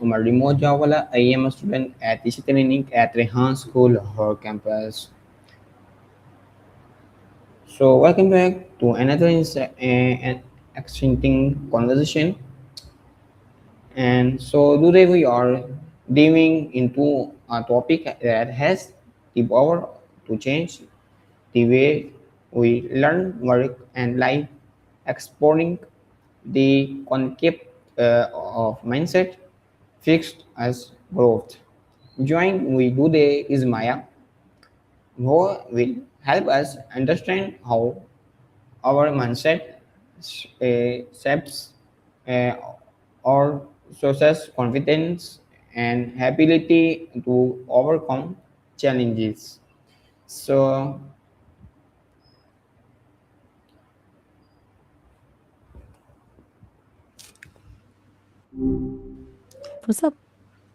Umar Remote Jawala. I am a student at the Training at Rehan School, her campus. So, welcome back to another an exciting conversation. And so, today we are diving into a topic that has the power to change the way we learn, work, and life, exploring the concept of mindset fixed as growth. Join we today is Maya, who will help us understand how our mindset shapes uh, our sources confidence and ability to overcome challenges. So, What's up?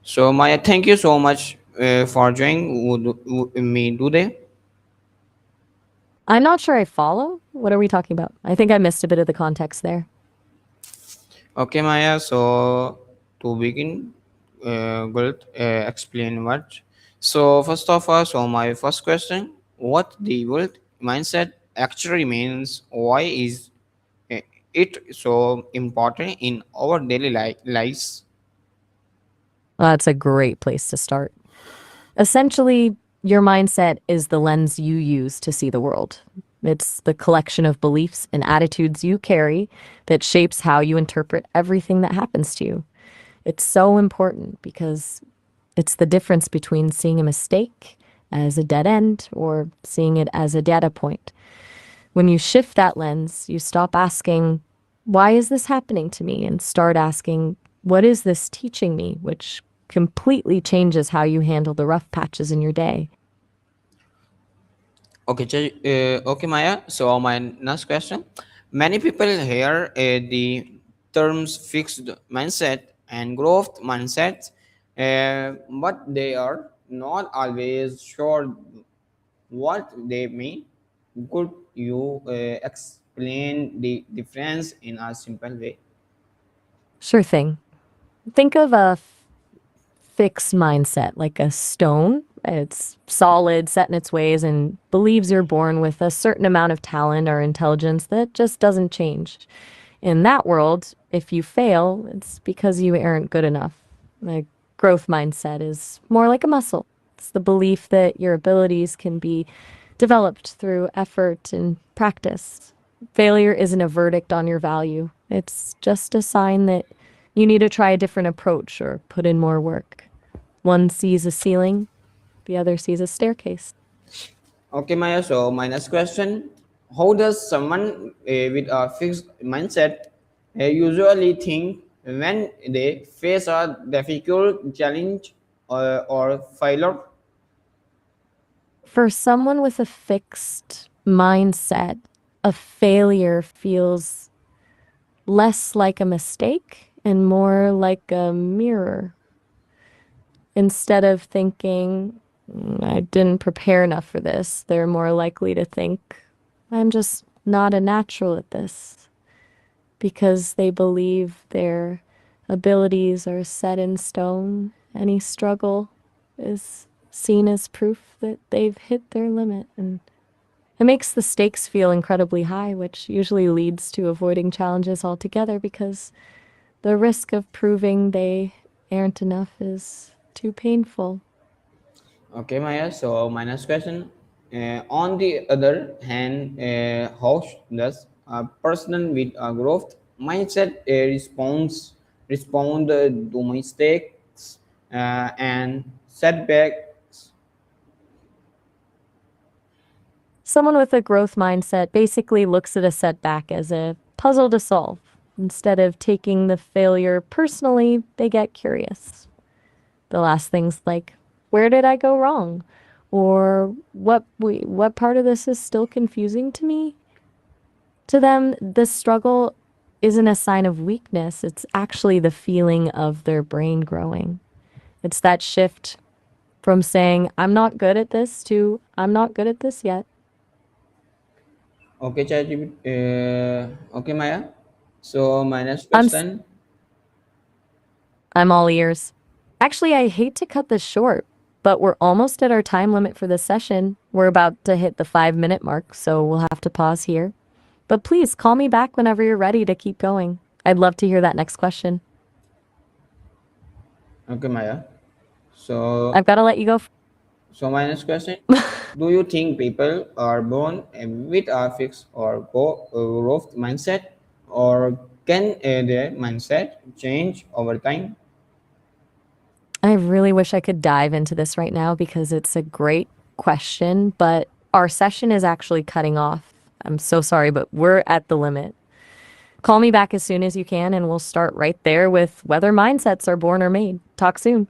so Maya, thank you so much for joining me today. I'm not sure I follow. What are we talking about? I think I missed a bit of the context there. Okay, Maya. So to begin, good. Explain what. So first of all, so my first question: what the world mindset actually means? Why is uh, it so important in our daily lives? That's a great place to start. Essentially, your mindset is the lens you use to see the world. It's the collection of beliefs and attitudes you carry that shapes how you interpret everything that happens to you. It's so important because it's the difference between seeing a mistake as a dead end or seeing it as a data point. When you shift that lens, you stop asking, why is this happening to me? And start asking, what is this teaching me? Which completely changes how you handle the rough patches in your day. Okay, okay, Maya. So my next question: many people hear the terms fixed mindset and growth mindset, but they are not always sure what they mean. Could you explain the difference in a simple way? Sure thing. Think of a fixed mindset like a stone. It's solid, set in its ways, and believes you're born with a certain amount of talent or intelligence that just doesn't change. In that world, if you fail, it's because you aren't good enough. A growth mindset is more like a muscle. It's the belief that your abilities can be developed through effort and practice. Failure isn't a verdict on your value. It's just a sign that you need to try a different approach or put in more work. One sees a ceiling, the other sees a staircase. Okay, Maya. So my next question: how does someone with a fixed mindset usually think when they face a difficult challenge or failure? For someone with a fixed mindset, a failure feels less like a mistake and more like a mirror. Instead of thinking, I didn't prepare enough for this, they're more likely to think, I'm just not a natural at this because they believe their abilities are set in stone. Any struggle is seen as proof that they've hit their limit. And it makes the stakes feel incredibly high, which usually leads to avoiding challenges altogether because the risk of proving they aren't enough is too painful. Okay, Maya. So my next question: on the other hand, how does a person with a growth mindset respond to mistakes and setbacks? Someone with a growth mindset basically looks at a setback as a puzzle to solve. Instead of taking the failure personally, they get curious. They'll ask things like, where did I go wrong? Or what part of this is still confusing to me? To them, the struggle isn't a sign of weakness. It's actually the feeling of their brain growing. It's that shift from saying, I'm not good at this to, I'm not good at this yet. Okay, ChatGPT. Okay, Maya. So my next I'm, s- question. I'm all ears. Actually, I hate to cut this short, but we're almost at our time limit for this session. We're about to hit the 5 minute mark, so we'll have to pause here. But please call me back whenever you're ready to keep going. I'd love to hear that next question. Okay, Maya. So, I've got to let you go. so my next question: do you think people are born with a fixed or growth mindset, or can their mindset change over time? I really wish I could dive into this right now because it's a great question, but our session is actually cutting off. I'm so sorry, but we're at the limit. Call me back as soon as you can, and we'll start right there with whether mindsets are born or made. Talk soon.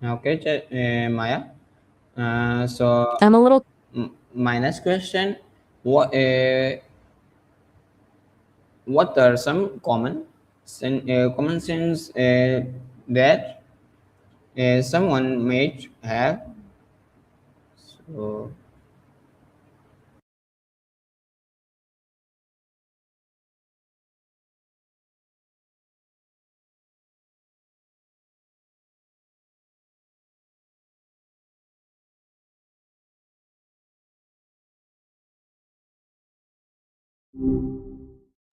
Okay, Maya. So I'm a little. my next question: what what are some common sense that someone might have? So,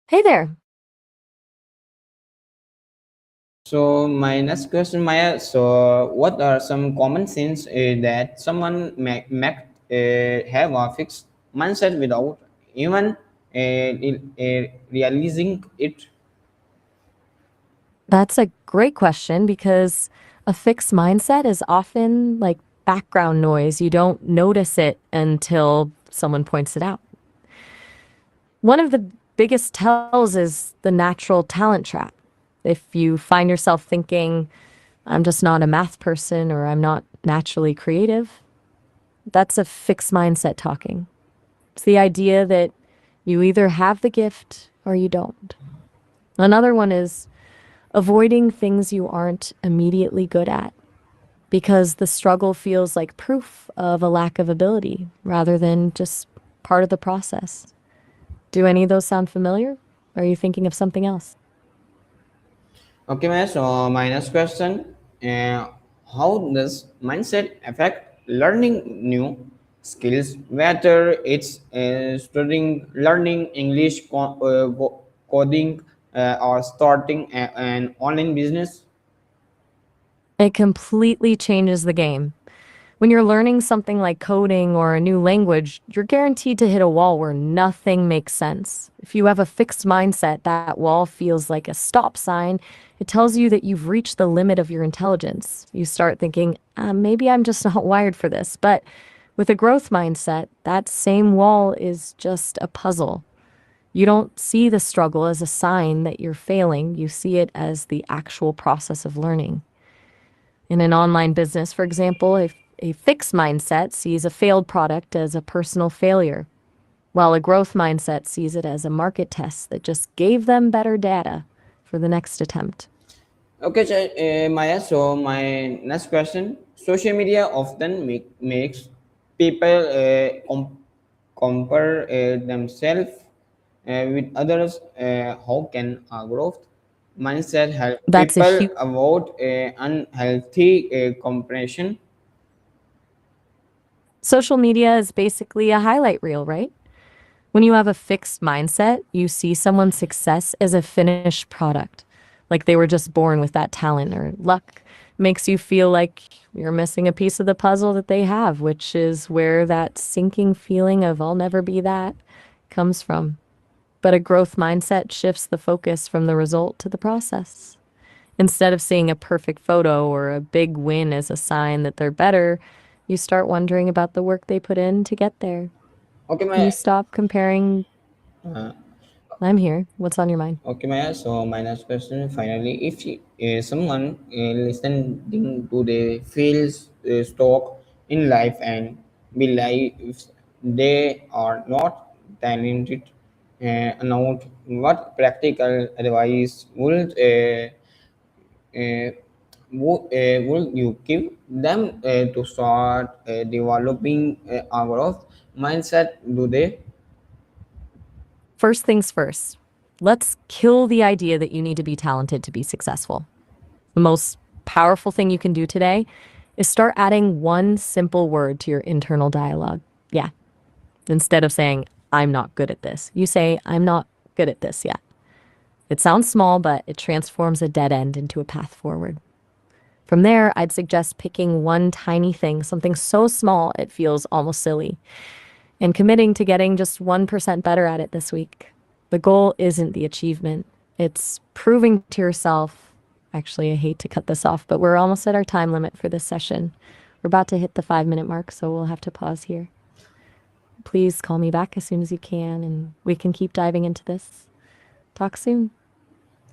Hey there. so my next question, Maya. So, what are some common sense that someone may have a fixed mindset without even realizing it? That's a great question because a fixed mindset is often like background noise. You don't notice it until someone points it out. One of the biggest tells is the natural talent trap. If you find yourself thinking, I'm just not a math person or I'm not naturally creative, that's a fixed mindset talking. It's the idea that you either have the gift or you don't. Another one is avoiding things you aren't immediately good at because the struggle feels like proof of a lack of ability rather than just part of the process. Do any of those sound familiar? Or are you thinking of something else? Okay, Maya. So, my next question: uh, how does mindset affect learning new skills? Whether it's studying, learning English, coding, or starting an online business? It completely changes the game. When you're learning something like coding or a new language, you're guaranteed to hit a wall where nothing makes sense. If you have a fixed mindset, that wall feels like a stop sign. It tells you that you've reached the limit of your intelligence. You start thinking, maybe I'm just not wired for this. But with a growth mindset, that same wall is just a puzzle. You don't see the struggle as a sign that you're failing, you see it as the actual process of learning. In an online business, for example, if a fixed mindset sees a failed product as a personal failure, while a growth mindset sees it as a market test that just gave them better data for the next attempt. Okay, Maya. So my next question: social media often makes people compare themselves with others. How can a growth mindset help That's a people huge. avoid unhealthy comparison? Social media is basically a highlight reel, right? When you have a fixed mindset, you see someone's success as a finished product, like they were just born with that talent or luck. Makes you feel like you're missing a piece of the puzzle that they have, which is where that sinking feeling of I'll never be that comes from. But a growth mindset shifts the focus from the result to the process. Instead of seeing a perfect photo or a big win as a sign that they're better, you start wondering about the work they put in to get there. Okay, You Maya. stop comparing. I'm here. What's on your mind? Okay, Maya. So my next question, finally, if someone listening to the feels stuck in life and believes they are not talented enough, what practical advice would you give them to start developing a growth mindset? Do they? First things first, let's kill the idea that you need to be talented to be successful. Most powerful thing you can do today is start adding one simple word to your internal dialogue. Yeah. Instead of saying, I'm not good at this, you say, I'm not good at this yet. It sounds small, but it transforms a dead end into a path forward. From there, I'd suggest picking one tiny thing, something so small it feels almost silly, and committing to getting just 1% better at it this week. The goal isn't the achievement, it's proving to yourself. Actually, I hate to cut this off, but we're almost at our time limit for this session. We're about to hit the 5 minute mark, so we'll have to pause here. Please call me back as soon as you can, and we can keep diving into this. Talk soon.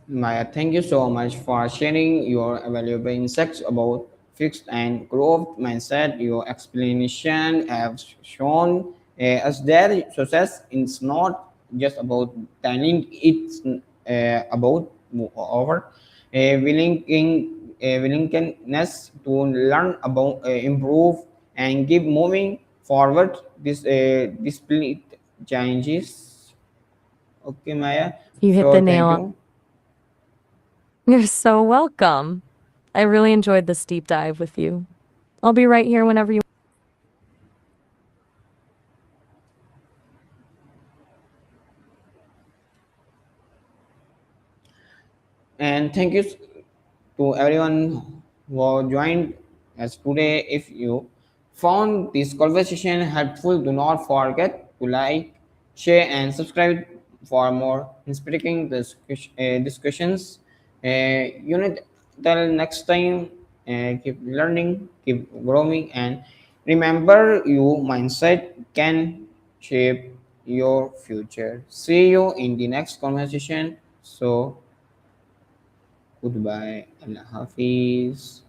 Maya, thank you so much for sharing your valuable insights about fixed and growth mindset. Your explanation have shown us that success is not just about talent; it's about moreover willingness to learn about improve and keep moving forward. This split changes. Okay, Maya. You hit So the nail thank on. you. You're so welcome. I really enjoyed this deep dive with you. I'll be right here whenever you. And thank you to everyone who joined us today. If you found this conversation helpful, do not forget to like, share, and subscribe for more inspiring discussions. Till next time, keep learning, keep growing, and remember your mindset can shape your future. See you in the next conversation. So, goodbye. Allah Hafiz.